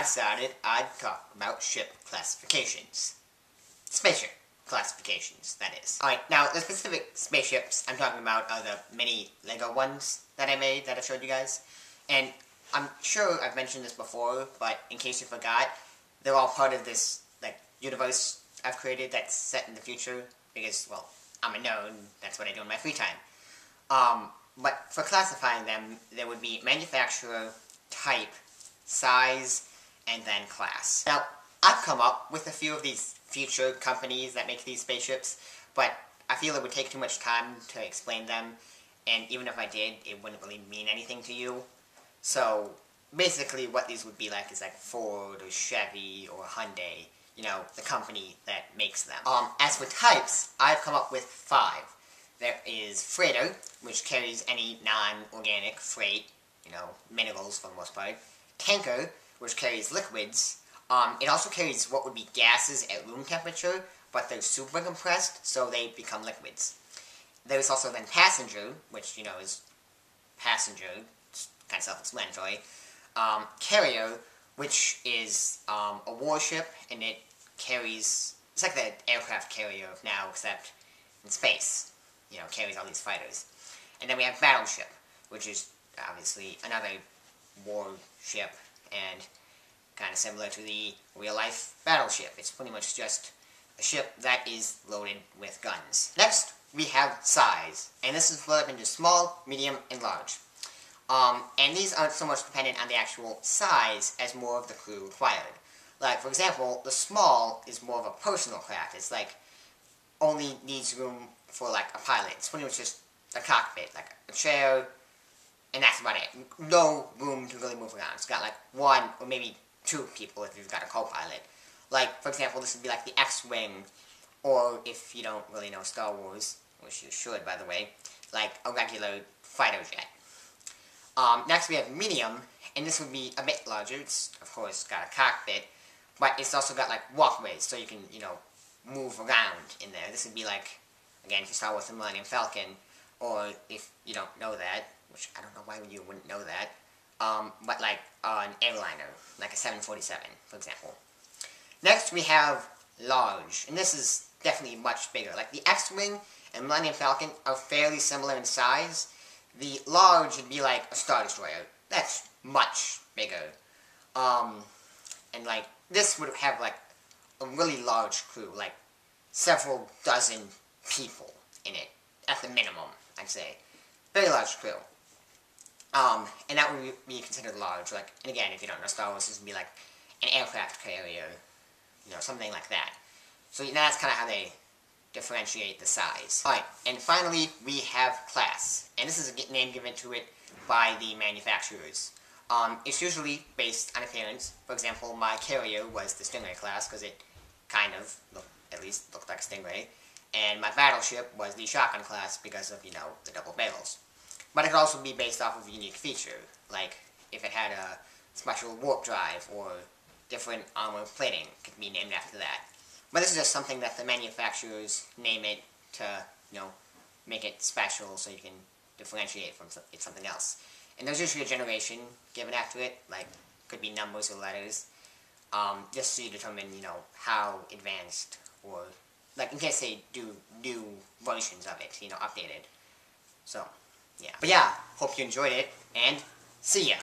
decided I'd talk about ship classifications. Spaceship classifications, that is. Alright, now the specific spaceships I'm talking about are the mini Lego ones that I made, that I showed you guys. And I'm sure I've mentioned this before, but in case you forgot, they're all part of this, like, universe I've created that's set in the future, because, well, I'm a nerd, that's what I do in my free time. But for classifying them, there would be manufacturer, type, size, and then class. Now, I've come up with a few of these future companies that make these spaceships, but I feel it would take too much time to explain them, and even if I did, it wouldn't really mean anything to you. So, basically what these would be like is like Ford, or Chevy, or Hyundai, you know, the company that makes them. As for types, I've come up with 5. There is freighter, which carries any non-organic freight, you know, minerals for the most part. Tanker, which carries liquids. It also carries what would be gases at room temperature, but they're super compressed, so they become liquids. There's also then passenger, which, you know, is passenger, it's kind of self-explanatory. Carrier, which is a warship, and it carries, it's like the aircraft carrier of now, except in space. You know, carries all these fighters. And then we have Battleship, which is obviously another warship, and kind of similar to the real-life Battleship. It's pretty much just a ship that is loaded with guns. Next, we have size, and this is split up into small, medium, and large. And these aren't so much dependent on the actual size as more of the crew required. Like, for example, the small is more of a personal craft. It's like, only needs room for like a pilot. It's pretty much just a cockpit, like a chair, and that's about it. No room to really move around. It's got like 1 or maybe 2 people if you've got a co-pilot. Like, for example, this would be like the X-Wing, or if you don't really know Star Wars, which you should, by the way, like a regular fighter jet. Next we have Minium, and this would be a bit larger. It's, of course, got a cockpit, but it's also got like walkways, so you can, you know, move around in there. This would be like, again, if you Star Wars the Millennium Falcon, or if you don't know that, which I don't know why you wouldn't know that, but like an airliner, like a 747, for example. Next we have large, and this is definitely much bigger. Like the X-Wing and Millennium Falcon are fairly similar in size. The large would be like a Star Destroyer. That's much bigger. And like, this would have like a really large crew, like several dozen people in it, at the minimum, I'd say. Very large crew. And that would be considered large, like, and again, if you don't know Star Wars, this would be like an aircraft carrier, you know, something like that. So that's kind of how they differentiate the size. Alright, and finally, we have class. And this is a name given to it by the manufacturers. It's usually based on appearance. For example, my carrier was the Stingray class, because it kind of, at least, looked like a Stingray. And my Battleship was the Shotgun class because of, you know, the double barrels. But it could also be based off of a unique feature, like if it had a special warp drive or different armor plating, it could be named after that. But this is just something that the manufacturers name it to, you know, make it special so you can differentiate from something else. And there's usually a generation given after it, like, could be numbers or letters, just so you determine, you know, how advanced, or, like, in case they do new versions of it, you know, updated. So, yeah. But yeah, hope you enjoyed it, and see ya!